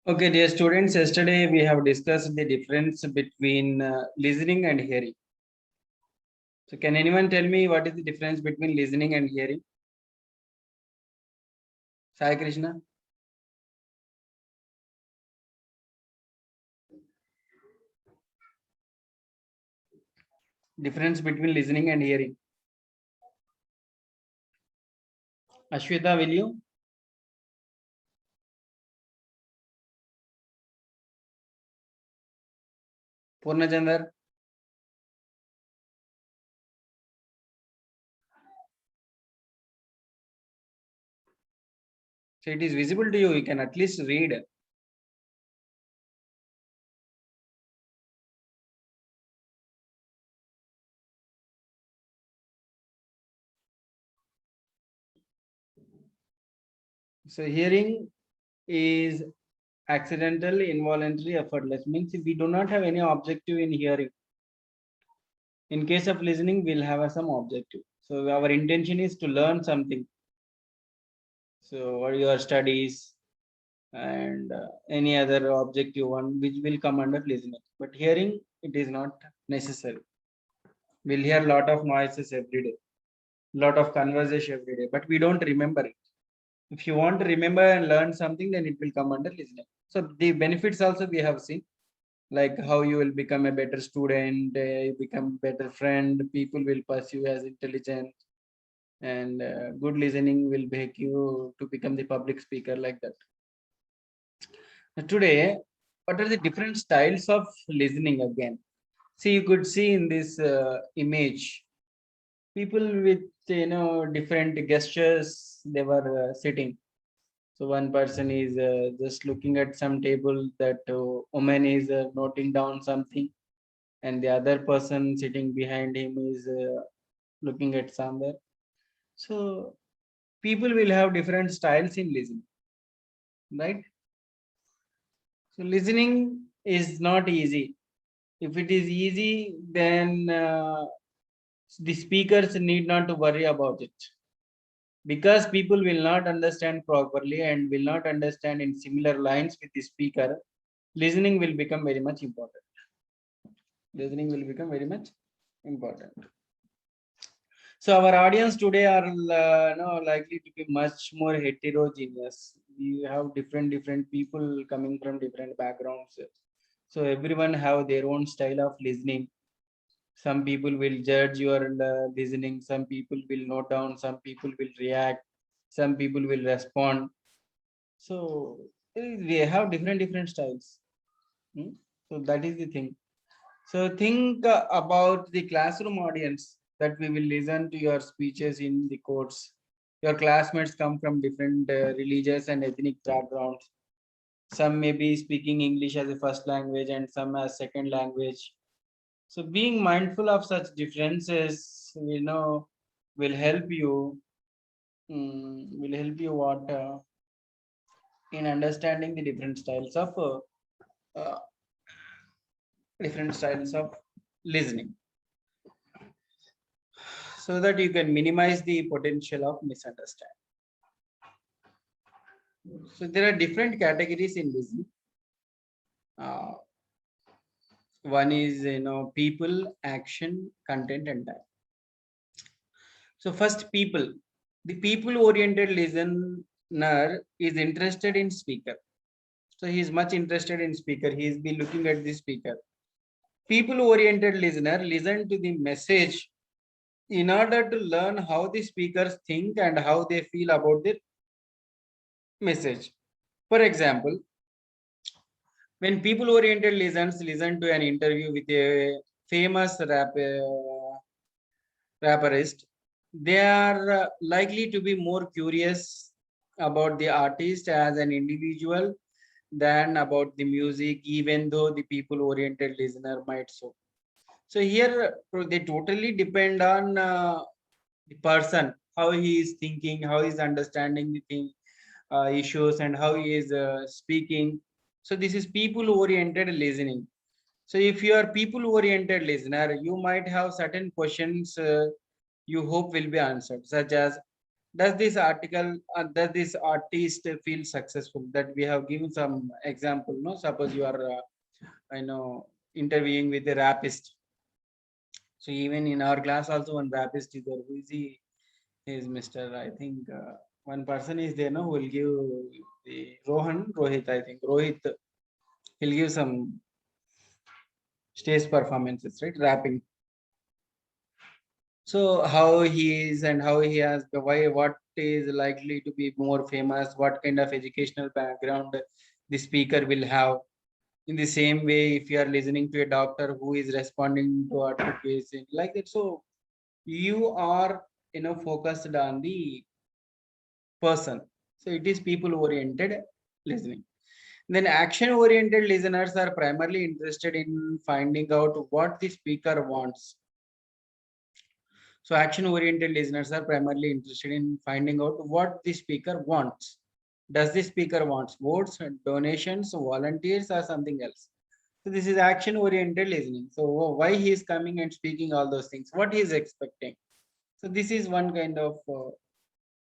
Okay, dear students, yesterday we have discussed the difference between listening and hearing. So, can anyone tell me what is the difference between listening and hearing? Sai Krishna? Difference between listening and hearing. Ashwita, will you? Purnachandar? So, it is visible to you, you can at least read. So, hearing is accidental, involuntary, effortless. Means if we do not have any objective in hearing. In case of listening, we'll have some objective. So, our intention is to learn something. So, what are your studies and any other objective one which will come under listening. But hearing, it is not necessary. We'll hear a lot of noises every day, lot of conversation every day, but we don't remember it. If you want to remember and learn something, then it will come under listening. So the benefits also we have seen, like how you will become a better student, you become better friend, people will pursue as intelligent, and good listening will make you to become the public speaker like that. Today, what are the different styles of listening again? See, you could see in this image, people with different gestures, they were sitting. So one person is just looking at some table, that woman is noting down something, and the other person sitting behind him is looking at somewhere. So people will have different styles in listening, right? So listening is not easy. If it is easy, then the speakers need not to worry about it, because people will not understand properly and will not understand in similar lines with the speaker. Listening will become very much important. Listening will become very much important. So our audience today are likely to be much more heterogeneous. We have different people coming from different backgrounds. So everyone have their own style of listening. Some people will judge your listening, some people will note down, some people will react, some people will respond. So we have different styles. Hmm? So that is the thing. So think about the classroom audience that we will listen to your speeches in the course. Your classmates come from different religious and ethnic backgrounds. Some may be speaking English as a first language and some as second language. So being mindful of such differences, will help you. Will help you what in understanding the uh, different styles of listening, so that you can minimize the potential of misunderstanding. So there are different categories in listening. Uh, One is people, action, content, and time. So first, people. The people-oriented listener is interested in speaker. So he is much interested in speaker. He is be looking at the speaker. People-oriented listener listen to the message in order to learn how the speakers think and how they feel about the message. For example, when people-oriented listeners listen to an interview with a famous rapperist, they are likely to be more curious about the artist as an individual than about the music, even though the people-oriented listener might so. So here they totally depend on the person, how he is thinking, how he is understanding the thing, issues, and how he is speaking. So this is people-oriented listening. So if you are people-oriented listener, you might have certain questions you hope will be answered, such as, does this article, does this artist feel successful? That we have given some example. No, suppose you are, interviewing with a rapist. So even in our class also one rapist is there. Who is he? He is Mr. I think one person is there. No, who will give the Rohit. I think Rohit. He'll give some stage performances, right? Rapping. So how he is and how he has the why, what is likely to be more famous, what kind of educational background the speaker will have. In the same way, if you are listening to a doctor who is responding to our patient like that, so you are focused on the person. So it is people oriented listening. Then action oriented listeners are primarily interested in finding out what the speaker wants. So action oriented listeners are primarily interested in finding out what the speaker wants. Does the speaker wants votes, donations, volunteers, or something else? So this is action oriented listening. So why he is coming and speaking all those things, what he is expecting. So this is one kind of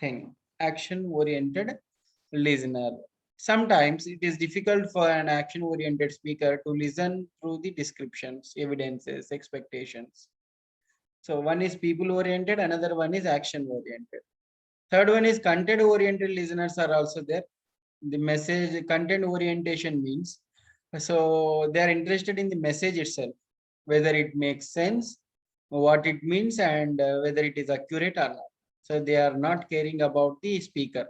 thing, action oriented listener. Sometimes it is difficult for an action oriented speaker to listen through the descriptions, evidences, expectations. So one is people oriented, another one is action oriented. Third one is content oriented listeners are also there. The message content orientation means, so they are interested in the message itself, whether it makes sense, what it means, and whether it is accurate or not. So they are not caring about the speaker.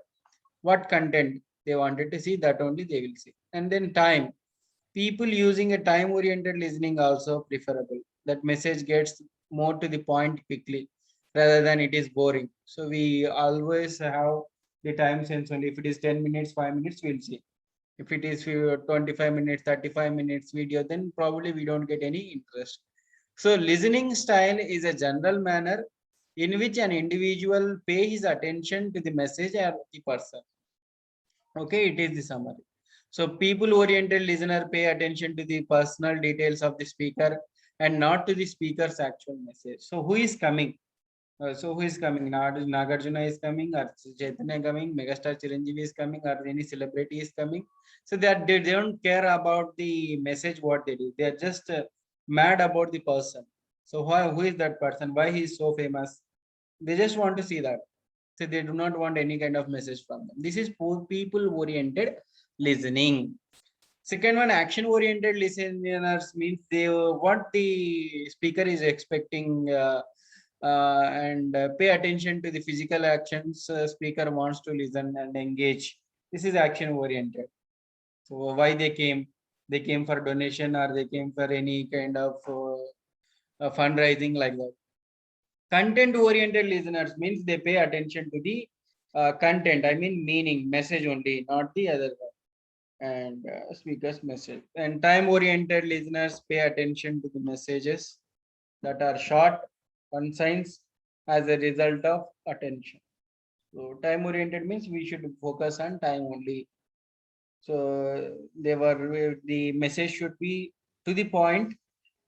What content they wanted to see, that only they will see. And then time. People using a time oriented listening also preferable. That message gets more to the point quickly rather than it is boring. So we always have the time sense only. If it is 10 minutes, 5 minutes, we'll see. If it is 25 minutes, 35 minutes video, then probably we don't get any interest. So listening style is a general manner in which an individual pay his attention to the message or the person. Okay, it is the summary. So people oriented listener pay attention to the personal details of the speaker and not to the speaker's actual message. So who is coming? So who is coming? Nagarjuna is coming, or Chaitanya coming, Megastar Chiranjeevi is coming, or any celebrity is coming. So they don't care about the message what they do. They are just mad about the person. So who is that person? Why he is so famous? They just want to see that. So they do not want any kind of message from them. This is people oriented listening. Second one, action oriented listeners means they what the speaker is expecting, and pay attention to the physical actions speaker wants to listen and engage. This is action oriented. So why they came? They came for donation or they came for any kind of fundraising like that. Content oriented listeners means they pay attention to the content. I mean meaning, message only, not the other one. And speaker's message. And time oriented listeners pay attention to the messages that are short, concise as a result of attention. So time oriented means we should focus on time only. So the message should be to the point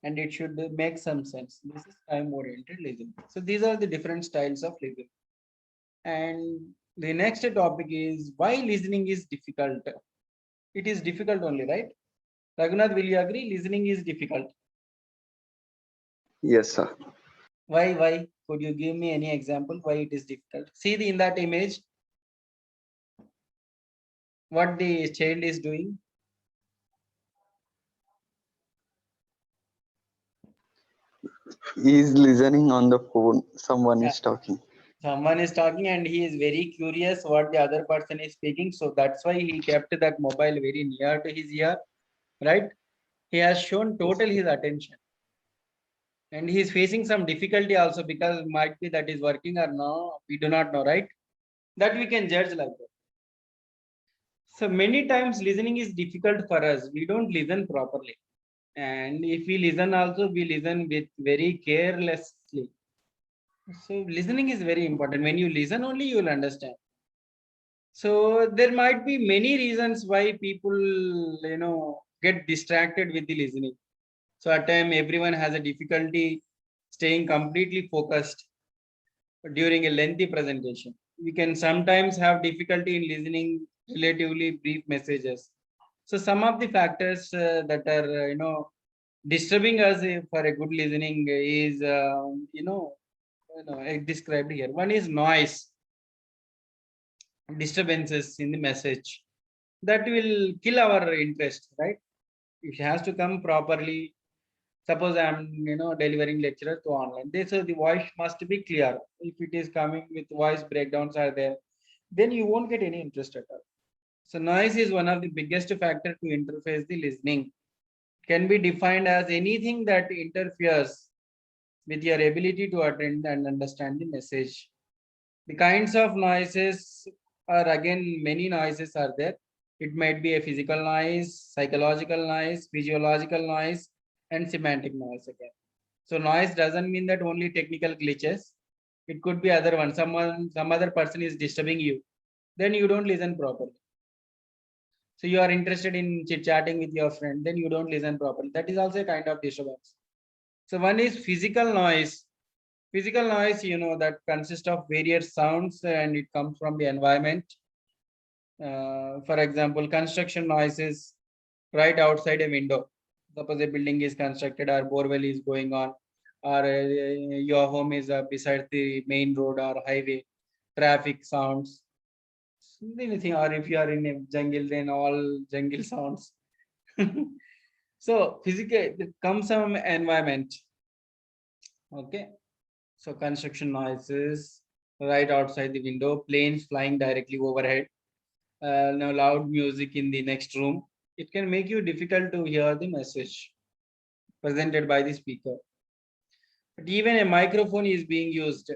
and it should make some sense. This is time oriented listening. So these are the different styles of listening. And the next topic is why listening is difficult. It is difficult only, right? Raghunath, will you agree? Listening is difficult. Yes, sir. Why? Why? Could you give me any example why it is difficult? See in that image, what the child is doing. He is listening on the phone. Someone Yeah. is talking. Someone is talking and he is very curious what the other person is speaking. So that's why he kept that mobile very near to his ear, right? He has shown total his attention. And he is facing some difficulty also because might be that is working or no, we do not know, right? That we can judge like that. So many times listening is difficult for us. We don't listen properly. And if we listen also, we listen with very carelessly. So listening is very important. When you listen only, you will understand. So there might be many reasons why people, get distracted with the listening. So at time everyone has a difficulty staying completely focused during a lengthy presentation. We can sometimes have difficulty in listening relatively brief messages. So some of the factors that are disturbing us for a good listening is described here. One is noise, disturbances in the message that will kill our interest, right? It has to come properly. Suppose I'm delivering lecture to online. So the voice must be clear. If it is coming with voice breakdowns are there, then you won't get any interest at all. So noise is one of the biggest factor to interface the listening. Can be defined as anything that interferes with your ability to attend and understand the message. The kinds of noises are, again, many noises are there. It might be a physical noise, psychological noise, physiological noise, and semantic noise again. So noise doesn't mean that only technical glitches. It could be other one. Some other person is disturbing you. Then you don't listen properly. So you are interested in chit chatting with your friend, then you don't listen properly. That is also a kind of disturbance. So one is physical noise. Physical noise, that consists of various sounds and it comes from the environment. For example, construction noises right outside a window. Suppose a building is constructed or borewell is going on, or your home is beside the main road or highway. Traffic sounds, anything, or if you are in a jungle, then all jungle sounds. So physical, it comes from environment. Okay. So construction noises right outside the window, planes flying directly overhead, now loud music in the next room. It can make you difficult to hear the message presented by the speaker. But even a microphone is being used.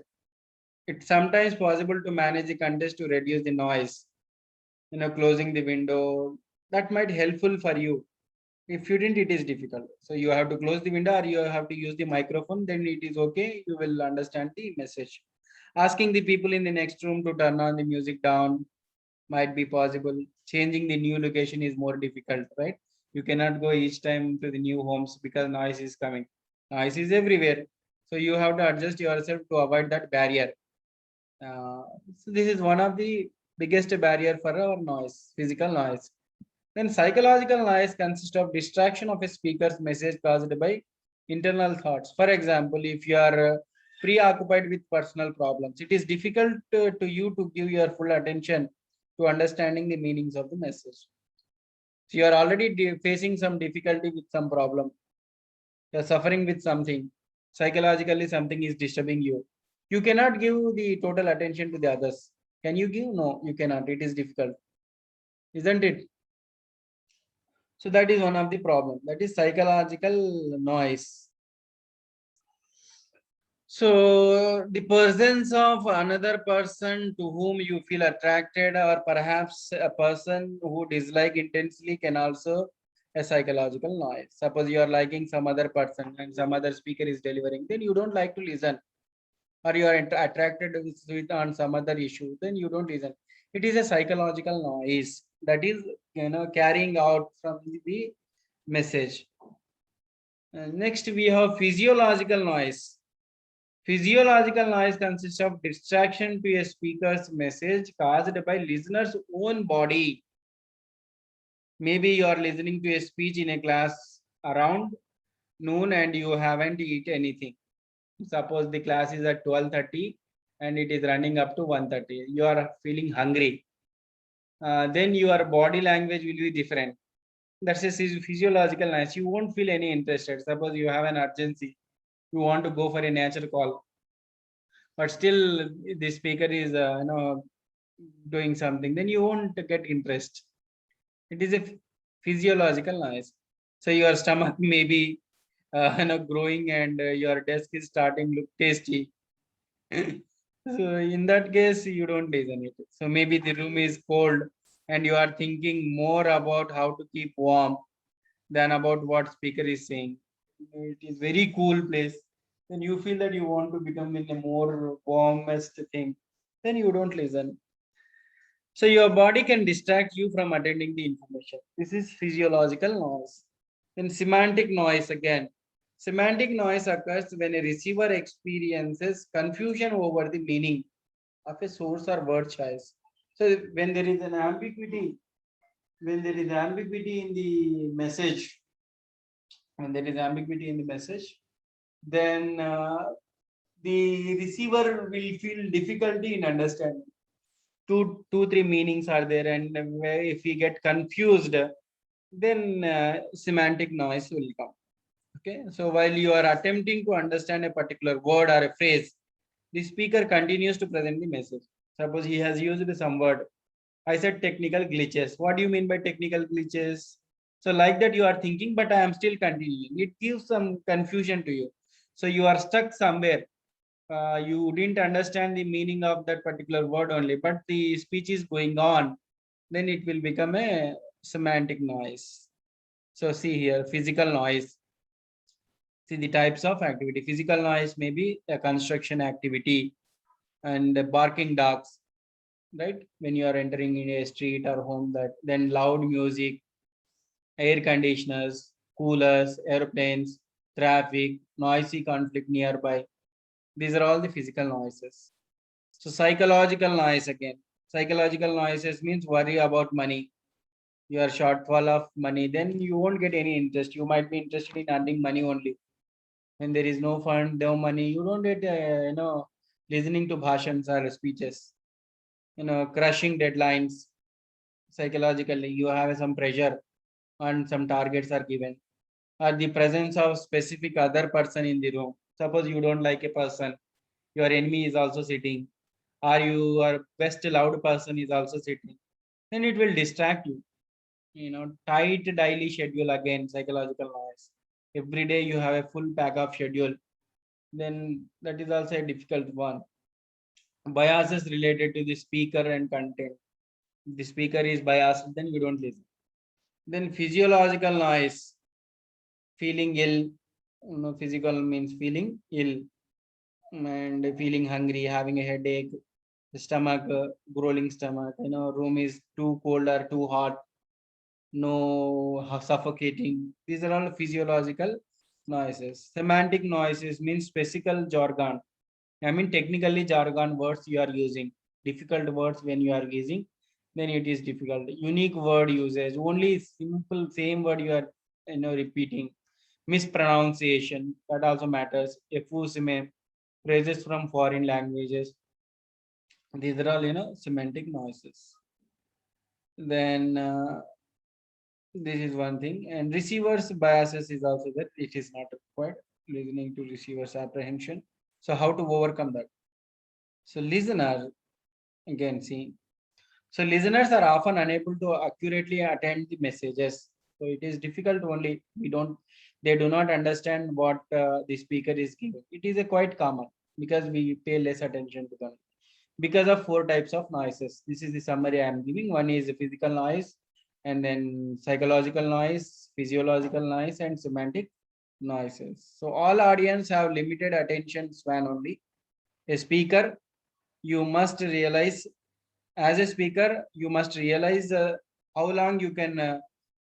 It's sometimes possible to manage the context to reduce the noise. Closing the window, that might helpful for you. If you didn't, it is difficult. So you have to close the window or you have to use the microphone, then it is okay. You will understand the message. Asking the people in the next room to turn on the music down might be possible. Changing the new location is more difficult, right? You cannot go each time to the new homes because noise is coming. Noise is everywhere. So you have to adjust yourself to avoid that barrier. So this is one of the biggest barrier for our noise, physical noise. Then psychological noise consists of distraction of a speaker's message caused by internal thoughts. For example, if you are preoccupied with personal problems, it is difficult to you to give your full attention to understanding the meanings of the message. So you are already facing some difficulty with some problem. You are suffering with something. Psychologically, something is disturbing you. You cannot give the total attention to the others. Can you give? No, you cannot. It is difficult. Isn't it? So that is one of the problem. That is psychological noise. So the presence of another person to whom you feel attracted, or perhaps a person who dislike intensely, can also a psychological noise. Suppose you are liking some other person and some other speaker is delivering, then you don't like to listen, or you are attracted with on some other issue, then you don't listen. It is a psychological noise that is carrying out from the message. Next, we have physiological noise. Physiological noise consists of distraction to a speaker's message caused by listener's own body. Maybe you are listening to a speech in a class around noon and you haven't eaten anything. Suppose the class is at 12:30 and it is running up to 1:30. You are feeling hungry. Then your body language will be different. That's a physiological noise. You won't feel any interested. Suppose you have an urgency. You want to go for a nature call, but still the speaker is doing something, then you won't get interest. It is a physiological noise. So your stomach may be growing and your desk is starting look tasty. So in that case you don't listen it. So maybe the room is cold and you are thinking more about how to keep warm than about what speaker is saying. It is very cool place, then you feel that you want to become in a more warmest thing, then you don't listen. So your body can distract you from attending the information. This is physiological noise. Then semantic noise again. Semantic noise occurs when a receiver experiences confusion over the meaning of a source or word choice. So when there is an ambiguity, when there is ambiguity in the message, when there is ambiguity in the message, then the receiver will feel difficulty in understanding. Two, three meanings are there, and if we get confused, then semantic noise will come. Okay, so while you are attempting to understand a particular word or a phrase, the speaker continues to present the message. Suppose he has used some word. I said technical glitches. What do you mean by technical glitches? So like that you are thinking, but I am still continuing. It gives some confusion to you. So you are stuck somewhere. You didn't understand the meaning of that particular word only, but the speech is going on. Then it will become a semantic noise. So see here, physical noise. See the types of activity. Physical noise may be a construction activity and barking dogs, right? When you are entering in a street or home, that then loud music, air conditioners, coolers, airplanes, traffic, noisy conflict nearby. These are all the physical noises. So psychological noise again. Psychological noises means worry about money. You are shortfall of money, then you won't get any interest. You might be interested in earning money only. When there is no fund, no money, you don't get listening to bhashans or speeches. Crushing deadlines. Psychologically, you have some pressure and some targets are given. Or the presence of specific other person in the room. Suppose you don't like a person, your enemy is also sitting, or your best loved person is also sitting, then it will distract you. Tight daily schedule again, psychological noise. Every day you have a full pack of schedule, then that is also a difficult one. Biases related to the speaker and content. The speaker is biased, then you don't listen. Then physiological noise, feeling ill. Physical means feeling ill and feeling hungry, having a headache, stomach, growling stomach. Room is too cold or too hot, no suffocating. These are all physiological noises. Semantic noises means specific jargon. I mean, technically jargon words you are using. Difficult words when you are using, then it is difficult. Unique word usage. Only simple same word you are repeating. Mispronunciation, that also matters. Effusime, phrases from foreign languages. These are all semantic noises. Then this is one thing, and receivers biases is also that it is not required. Listening to receivers apprehension. So how to overcome that? So listener, again, see, so listeners are often unable to accurately attend the messages. So it is difficult only. They do not understand what the speaker is giving. It is a quite common because we pay less attention to them. Because of four types of noises. This is the summary I am giving. One is the physical noise, and then psychological noise, physiological noise, and semantic noises. So all audience have limited attention span only. A speaker, you must realize, as a speaker, you must realize how long you can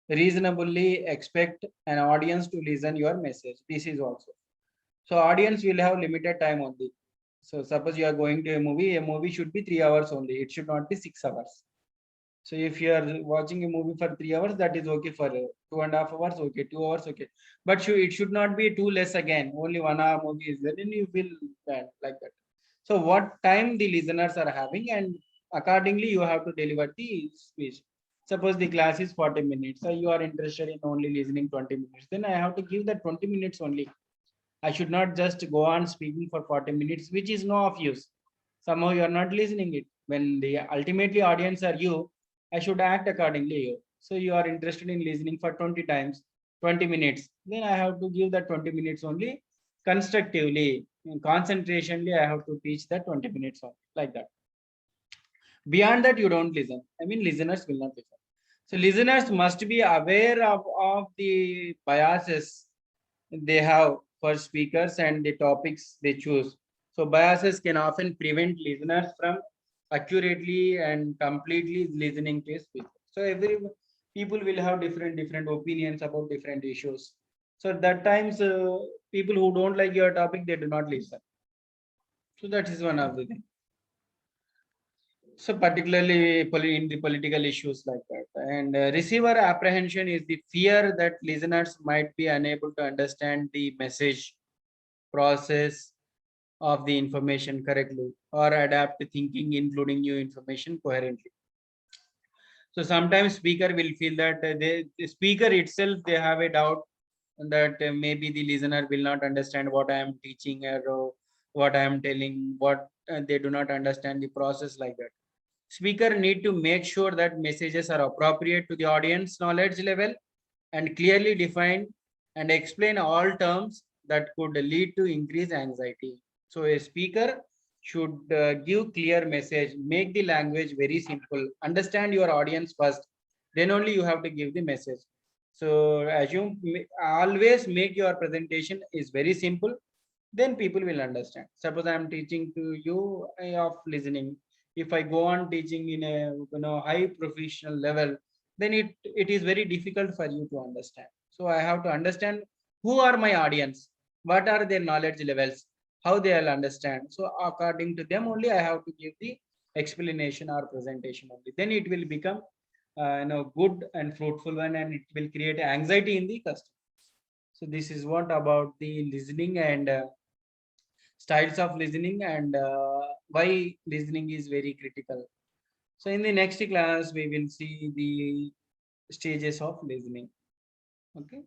reasonably expect an audience to listen your message. This is also. So audience will have limited time only. So suppose you are going to a movie should be 3 hours only. It should not be 6 hours. So if you are watching a movie for 3 hours, that is okay for 2.5 hours, okay, 2 hours, okay. But it should not be too less again. Only 1 hour movie is there, then you feel bad like that. So what time the listeners are having, and accordingly you have to deliver the speech. Suppose the class is 40 minutes. So you are interested in only listening 20 minutes. Then I have to give that 20 minutes only. I should not just go on speaking for 40 minutes, which is no of use. Somehow you are not listening it. When the ultimately audience are you, I should act accordingly. So you are interested in listening for 20 times, 20 minutes. Then I have to give that 20 minutes only constructively, concentrationally. I have to teach that 20 minutes only, like that. Beyond that, you don't listen. I mean, listeners will not listen. So listeners must be aware of the biases they have for speakers and the topics they choose. So biases can often prevent listeners from accurately and completely listening to a speaker. So every people will have different opinions about different issues. So at that times, people who don't like your topic, they do not listen. So that is one of the things. So particularly in the political issues like that. And receiver apprehension is the fear that listeners might be unable to understand the message, process of the information correctly, or adapt to thinking, including new information coherently. So sometimes speaker will feel that the speaker itself, they have a doubt that maybe the listener will not understand what I am teaching, or what I am telling, what they do not understand the process like that. Speaker need to make sure that messages are appropriate to the audience knowledge level and clearly define and explain all terms that could lead to increased anxiety. So a speaker should give clear message, make the language very simple, understand your audience first, then only you have to give the message. So assume, always make your presentation is very simple, then people will understand. Suppose I am teaching to you of listening. If I go on teaching in a high professional level, then it is very difficult for you to understand. So I have to understand who are my audience, what are their knowledge levels, how they will understand. So according to them only I have to give the explanation or presentation only, then it will become good and fruitful one, and it will create anxiety in the customer. So this is what about the listening and styles of listening, and why listening is very critical. So in the next class, we will see the stages of listening. Okay.